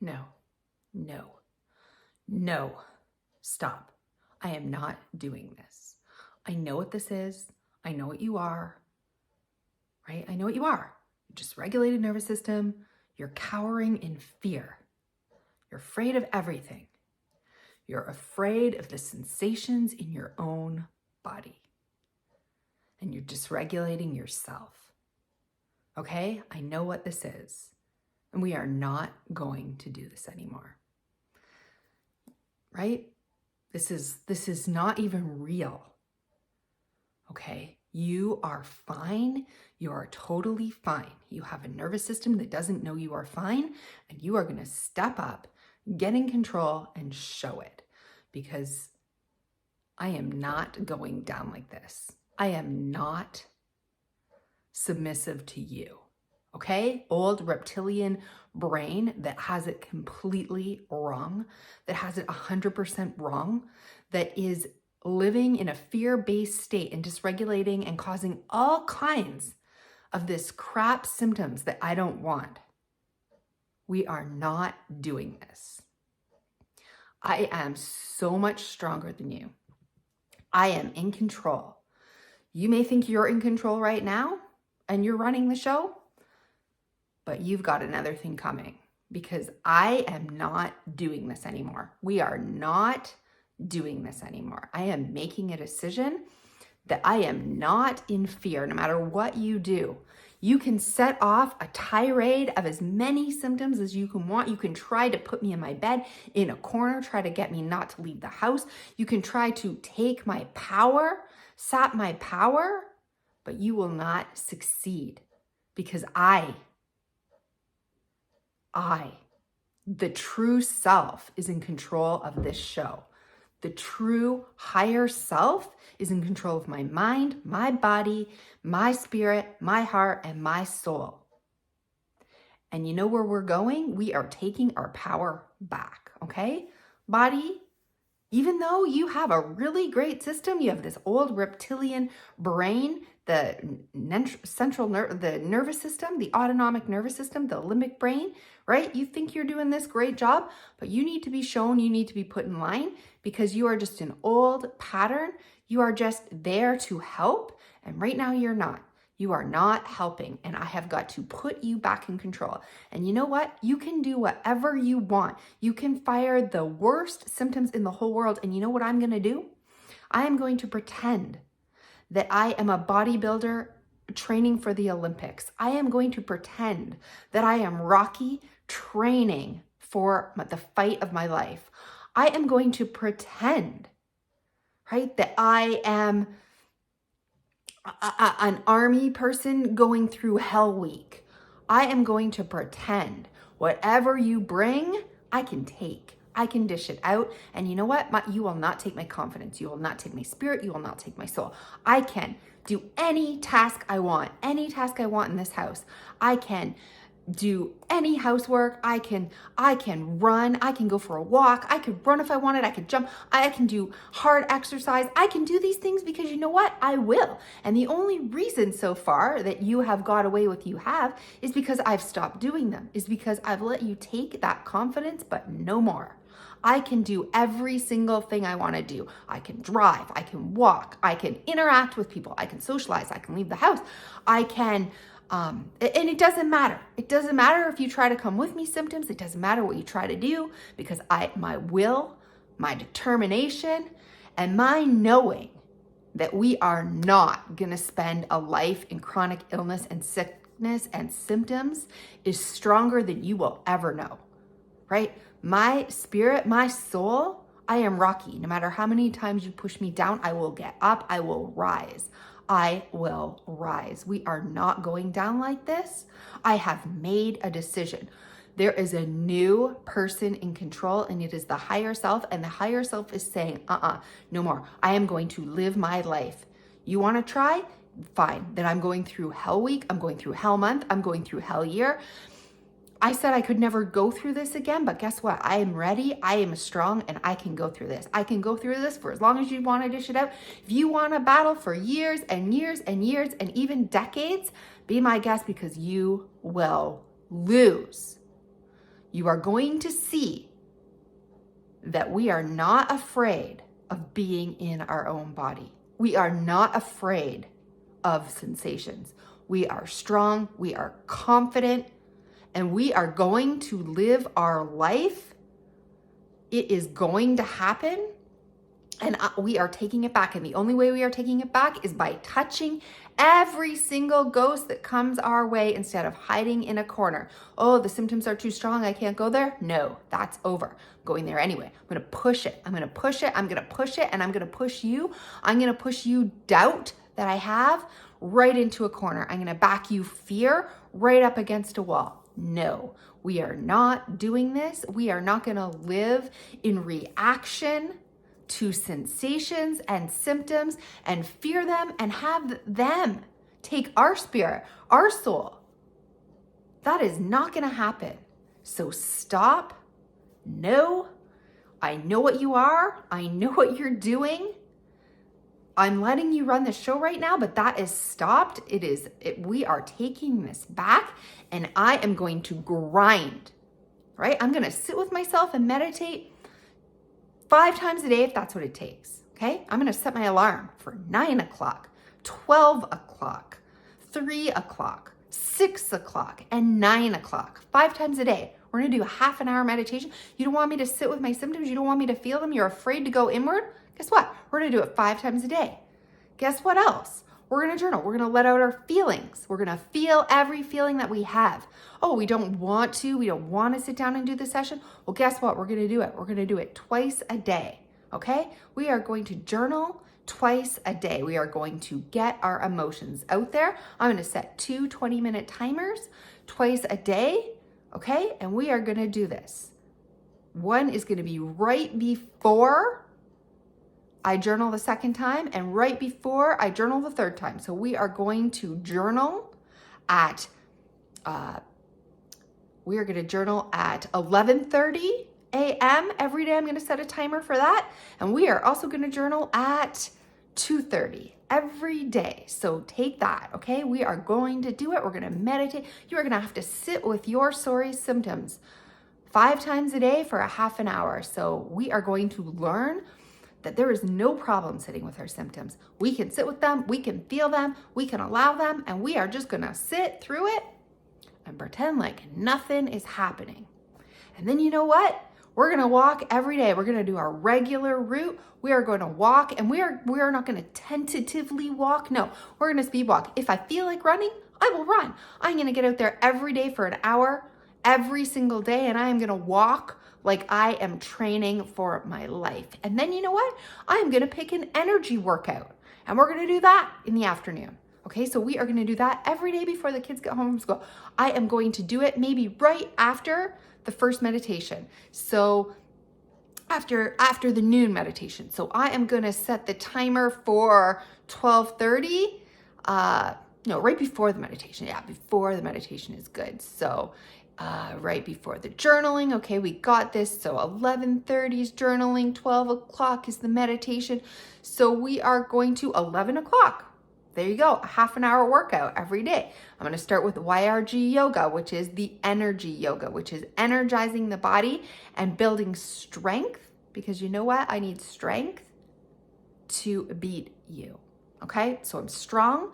no, no, no, stop. I am not doing this. I know what this is. I know what you are, right? I know what you are. Dysregulated nervous system. You're cowering in fear. You're afraid of everything. You're afraid of the sensations in your own body. And you're dysregulating yourself. Okay? I know what this is. And we are not going to do this anymore. Right? This is not even real. Okay? You are fine. You are totally fine. You have a nervous system that doesn't know you are fine, and you are going to step up, get in control, and show it. Because I am not going down like this. I am not submissive to you. Okay? Old reptilian brain that has it completely wrong, that has it 100% wrong, that is living in a fear-based state and dysregulating and causing all kinds of this crap symptoms that I don't want. We are not doing this. I am so much stronger than you. I am in control. You may think you're in control right now and you're running the show, but you've got another thing coming because I am not doing this anymore. We are not doing this anymore. I am making a decision that I am not in fear no matter what you do. You can set off a tirade of as many symptoms as you can want. You can try to put me in my bed in a corner, try to get me not to leave the house. You can try to take my power, sap my power, but you will not succeed because I, the true self, is in control of this show. The true higher self is in control of my mind, my body, my spirit, my heart, and my soul. And you know where we're going? We are taking our power back, okay? Body, even though you have a really great system, you have this old reptilian brain, the nervous system, the autonomic nervous system, the limbic brain, right? You think you're doing this great job, but you need to be shown, you need to be put in line because you are just an old pattern. You are just there to help. And right now you're not. You are not helping. And I have got to put you back in control. And you know what? You can do whatever you want. You can fire the worst symptoms in the whole world. And you know what I'm going to do? I am going to pretend that I am a bodybuilder training for the Olympics. I am going to pretend that I am Rocky training for the fight of my life. I am going to pretend, right, that I am an army person going through Hell Week. I am going to pretend whatever you bring, I can take. I can dish it out. And you know what? You will not take my confidence. You will not take my spirit. You will not take my soul. I can do any task I want in this house. I can do any housework. I can run. I can go for a walk. I could run if I wanted. I could jump. I can do hard exercise. I can do these things because you know what? I will. And the only reason so far that you have got away with is because I've stopped doing them, is because I've let you take that confidence, but no more. I can do every single thing I want to do. I can drive. I can walk. I can interact with people. I can socialize. I can leave the house. I can and it doesn't matter. It doesn't matter if you try to come with me symptoms. It doesn't matter what you try to do because my will, my determination, and my knowing that we are not going to spend a life in chronic illness and sickness and symptoms is stronger than you will ever know, right? My spirit, my soul, I am Rocky. No matter how many times you push me down, I will get up. I will rise. I will rise. We are not going down like this. I have made a decision. There is a new person in control, and it is the higher self, and the higher self is saying, no more. I am going to live my life. You want to try? Fine. Then I'm going through Hell Week. I'm going through Hell Month. I'm going through Hell Year. I said I could never go through this again, but guess what? I am ready, I am strong, and I can go through this. I can go through this for as long as you want to dish it out. If you want to battle for years and years and years and even decades, be my guest because you will lose. you are going to see that we are not afraid of being in our own body. We are not afraid of sensations. We are strong, we are confident, and we are going to live our life. It is going to happen, and we are taking it back. And the only way we are taking it back is by touching every single ghost that comes our way instead of hiding in a corner. Oh, the symptoms are too strong, I can't go there. No, that's over. I'm going there anyway. I'm going to push it. I'm going to push it. I'm going to push it. And I'm going to push you. I'm going to push you doubt that I have right into a corner. I'm going to back you fear right up against a wall. No, we are not doing this. We are not going to live in reaction to sensations and symptoms and fear them and have them take our spirit, our soul. That is not going to happen. So stop. No, I know what you are. I know what you're doing. I'm letting you run the show right now, but that is stopped. We are taking this back, and I am going to grind, right? I'm going to sit with myself and meditate 5 times a day if that's what it takes, okay? I'm going to set my alarm for 9 o'clock, 12 o'clock, 3 o'clock, 6 o'clock, and 9 o'clock, 5 times a day. We're going to do a half an hour meditation. You don't want me to sit with my symptoms. You don't want me to feel them. You're afraid to go inward. Guess what? We're going to do it 5 times a day. Guess what else? We're going to journal. We're going to let out our feelings. We're going to feel every feeling that we have. Oh, we don't want to sit down and do the session. Well, guess what? We're going to do it. We're going to do it twice a day. Okay? We are going to journal twice a day. We are going to get our emotions out there. I'm going to set 2 20-minute timers twice a day. Okay? And we are going to do this. One is going to be right before I journal the second time, and right before I journal the third time. So we are going to journal at 11:30 a.m. every day. I'm going to set a timer for that. And we are also going to journal at 2:30 every day. So take that, okay? We are going to do it. We're going to meditate. You are going to have to sit with your sorry symptoms 5 times a day for a half an hour. So we are going to learn that there is no problem sitting with our symptoms. We can sit with them, we can feel them, we can allow them, and we are just gonna sit through it and pretend like nothing is happening. And then you know what? We're gonna walk every day. We're gonna do our regular route. We are going to walk, and we are not gonna tentatively walk. No, we're gonna speed walk. If I feel like running, I will run. I'm gonna get out there every day for an hour, every single day, and I am gonna walk like I am training for my life. And then you know what? I'm gonna pick an energy workout, and we're gonna do that in the afternoon. Okay, so we are gonna do that every day before the kids get home from school. I am going to do it maybe right after the first meditation. So after the noon meditation. So I am gonna set the timer for 12:30. No, right before the meditation. Yeah, before the meditation is good. So right before the journaling. Okay, we got this. So 11:30 is journaling, 12 o'clock is the meditation. So we are going to 11 o'clock. There you go, a half an hour workout every day. I'm going to start with YRG yoga, which is the energy yoga, which is energizing the body and building strength, because you know what? I need strength to beat you. Okay, so I'm strong.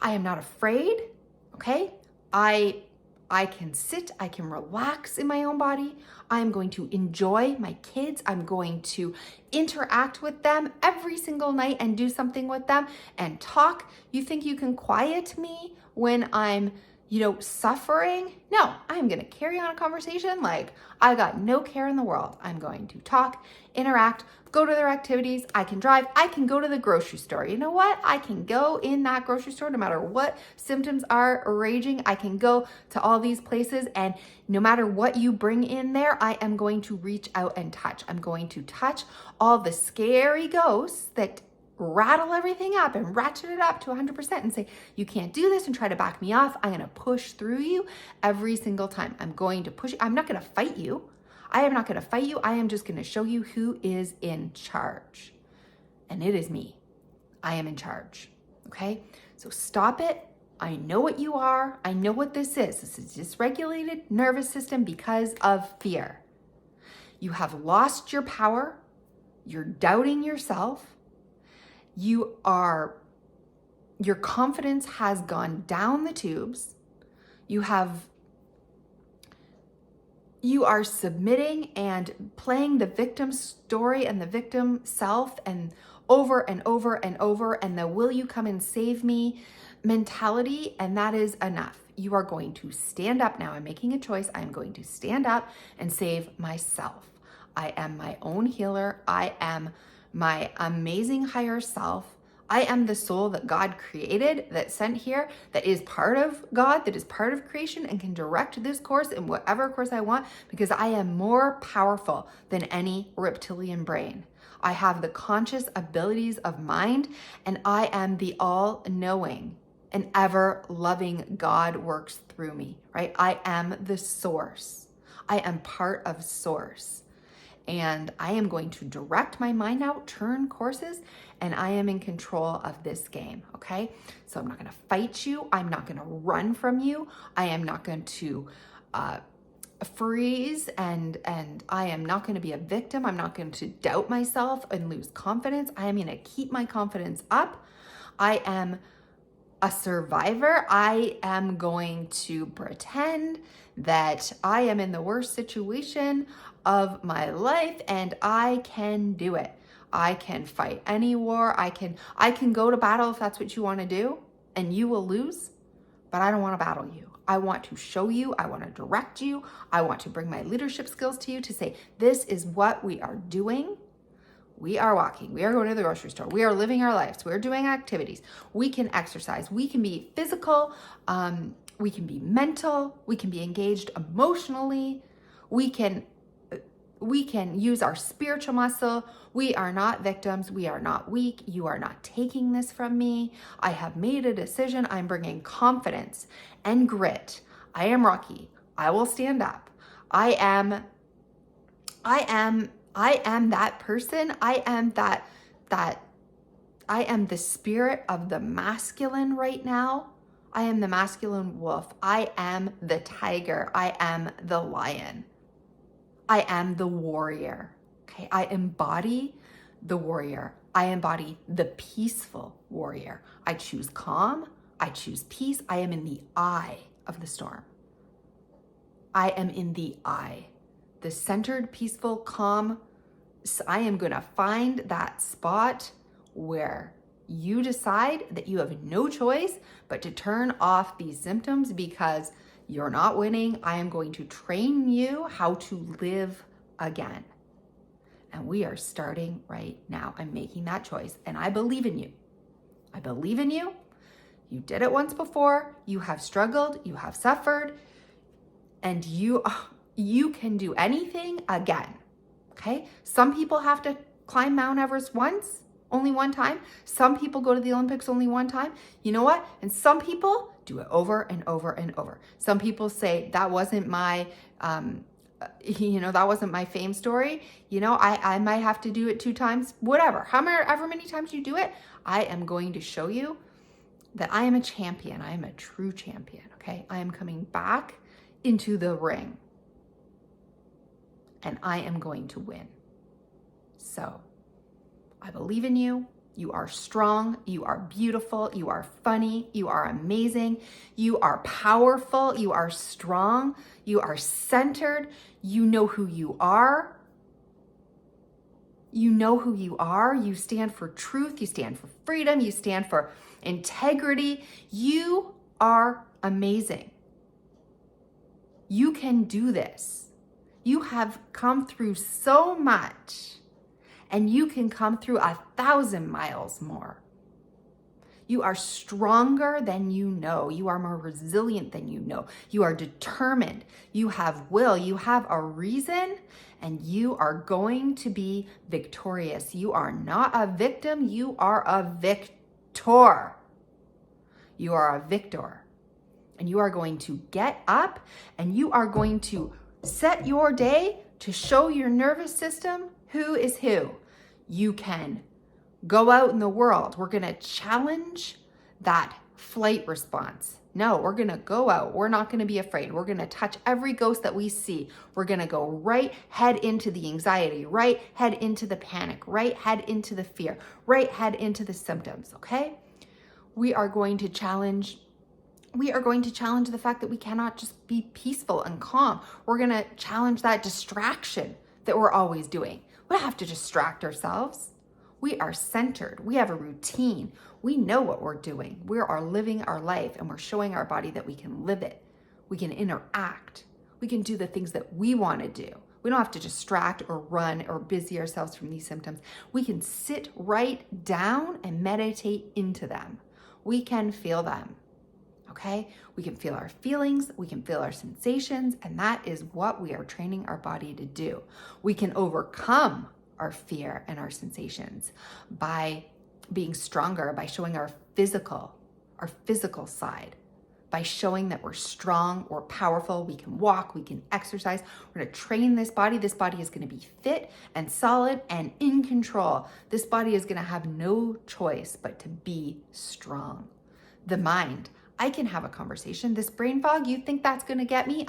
I am not afraid. Okay, I can sit, I can relax in my own body. I'm going to enjoy my kids. I'm going to interact with them every single night and do something with them and talk. You think you can quiet me when I'm, suffering? No, I'm going to carry on a conversation like I got no care in the world. I'm going to talk, interact, go to their activities. I can drive. I can go to the grocery store. You know what? I can go in that grocery store no matter what symptoms are raging. I can go to all these places, and no matter what you bring in there, I am going to reach out and touch. I'm going to touch all the scary ghosts that rattle everything up and ratchet it up to 100% and say, you can't do this, and try to back me off. I'm going to push through you every single time. I'm going to push you. I'm not going to fight you. I am not going to fight you. I am just going to show you who is in charge. And it is me. I am in charge. Okay? So stop it. I know what you are. I know what this is. This is dysregulated nervous system because of fear. You have lost your power. You're doubting yourself. Your confidence has gone down the tubes. You are submitting and playing the victim story and the victim self and over and over and over, and the will you come and save me mentality, and that is enough. You are going to stand up now. I'm making a choice. I'm going to stand up and save myself. I am my own healer. I am my amazing higher self. I am the soul that God created, that sent here, that is part of God, that is part of creation, and can direct this course in whatever course I want, because I am more powerful than any reptilian brain. I have the conscious abilities of mind, and I am the all-knowing and ever-loving God works through me, right? I am the source. I am part of source. And I am going to direct my mind now, turn courses, and I am in control of this game, okay? So I'm not gonna fight you. I'm not gonna run from you. I am not going to freeze, and I am not gonna be a victim. I'm not going to doubt myself and lose confidence. I am gonna keep my confidence up. I am a survivor. I am going to pretend that I am in the worst situation of my life and I can do it. I can fight any war. I can go to battle if that's what you want to do, and you will lose, but I don't want to battle you. I want to show you. I want to direct you. I want to bring my leadership skills to you to say, this is what we are doing. We are walking. We are going to the grocery store. We are living our lives. We're doing activities. We can exercise. We can be physical. We can be mental. We can be engaged emotionally. We can use our spiritual muscle. We are not victims. We are not weak. You are not taking this from me. I have made a decision. I'm bringing confidence and grit. I am Rocky. I will stand up. I am that person. I am the spirit of the masculine right now. I am the masculine wolf. I am the tiger. I am the lion. I am the warrior. Okay, I embody the warrior. I embody the peaceful warrior. I choose calm. I choose peace. I am in the eye of the storm. I am in the eye. The centered, peaceful, calm. So I am going to find that spot where you decide that you have no choice but to turn off these symptoms because you're not winning. I am going to train you how to live again. And we are starting right now. I'm making that choice, and I believe in you. I believe in you. You did it once before. You have struggled. You have suffered. And you can do anything again. Okay? Some people have to climb Mount Everest once, only one time. Some people go to the Olympics only one time. You know what? And some people do it over and over and over. Some people say, that wasn't my, that wasn't my fame story. I might have to do it 2 times, whatever. However many times you do it, I am going to show you that I am a champion. I am a true champion, okay? I am coming back into the ring, and I am going to win. So I believe in you. You are strong. You are beautiful. You are funny. You are amazing. You are powerful. You are strong. You are centered. You know who you are. You know who you are. You stand for truth. You stand for freedom. You stand for integrity. You are amazing. You can do this. You have come through so much, and you can come through 1,000 miles more. You are stronger than you know. You are more resilient than you know. You are determined. You have will. You have a reason, and you are going to be victorious. You are not a victim. You are a victor. You are a victor. And you are going to get up, and you are going to set your day to show your nervous system who is who. You can go out in the world. We're going to challenge that flight response. No, we're going to go out. We're not going to be afraid. We're going to touch every ghost that we see. We're going to go right head into the anxiety, right head into the panic, right head into the fear, right head into the symptoms, okay? We are going to challenge the fact that we cannot just be peaceful and calm. We're going to challenge that distraction that we're always doing. We don't have to distract ourselves. We are centered. We have a routine. We know what we're doing. We are living our life, and we're showing our body that we can live it. We can interact. We can do the things that we want to do. We don't have to distract or run or busy ourselves from these symptoms. We can sit right down and meditate into them. We can feel them. Okay? We can feel our feelings, we can feel our sensations, and that is what we are training our body to do. We can overcome our fear and our sensations by being stronger, by showing our physical side, by showing that we're strong, we're powerful, we can walk, we can exercise. We're gonna train this body. This body is gonna be fit and solid and in control. This body is gonna have no choice but to be strong. The mind, I can have a conversation. This brain fog, you think that's gonna get me?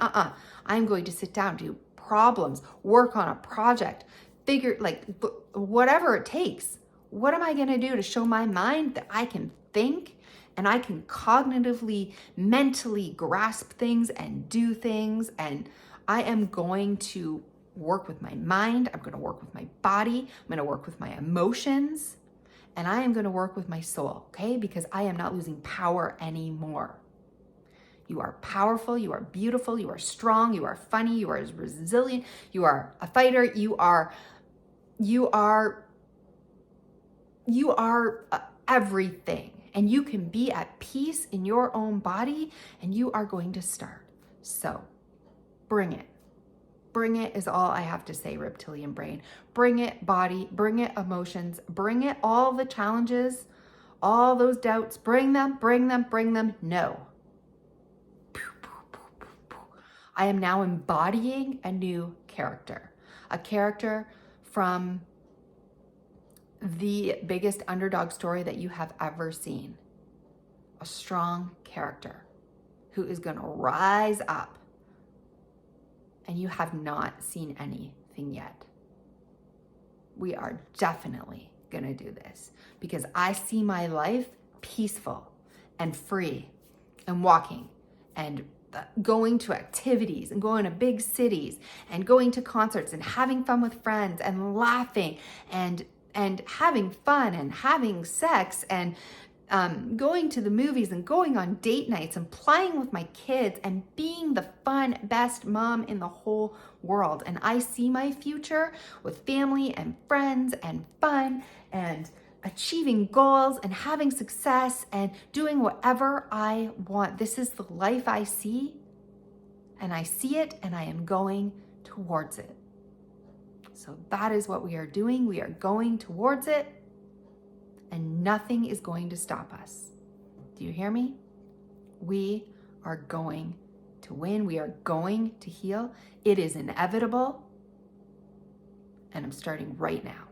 I'm going to sit down, do problems, work on a project, figure, whatever it takes. What am I gonna do to show my mind that I can think and I can cognitively, mentally grasp things and do things? And I am going to work with my mind. I'm gonna work with my body. I'm gonna work with my emotions. And I am gonna work with my soul, okay? Because I am not losing power anymore. You are powerful, you are beautiful, you are strong, you are funny, you are resilient, you are a fighter, you are everything. And you can be at peace in your own body, and you are going to start. So bring it. Bring it is all I have to say, reptilian brain. Bring it, body. Bring it, emotions. Bring it, all the challenges, all those doubts. Bring them, bring them, bring them. No. I am now embodying a new character. A character from the biggest underdog story that you have ever seen. A strong character who is going to rise up. And you have not seen anything yet. We are definitely going to do this because I see my life peaceful and free and walking and going to activities and going to big cities and going to concerts and having fun with friends and laughing and having fun and having sex and going to the movies and going on date nights and playing with my kids and being the fun, best mom in the whole world. And I see my future with family and friends and fun and achieving goals and having success and doing whatever I want. This is the life I see, and I see it, and I am going towards it. So that is what we are doing. We are going towards it, and nothing is going to stop us. Do you hear me? We are going to win. We are going to heal. It is inevitable, and I'm starting right now.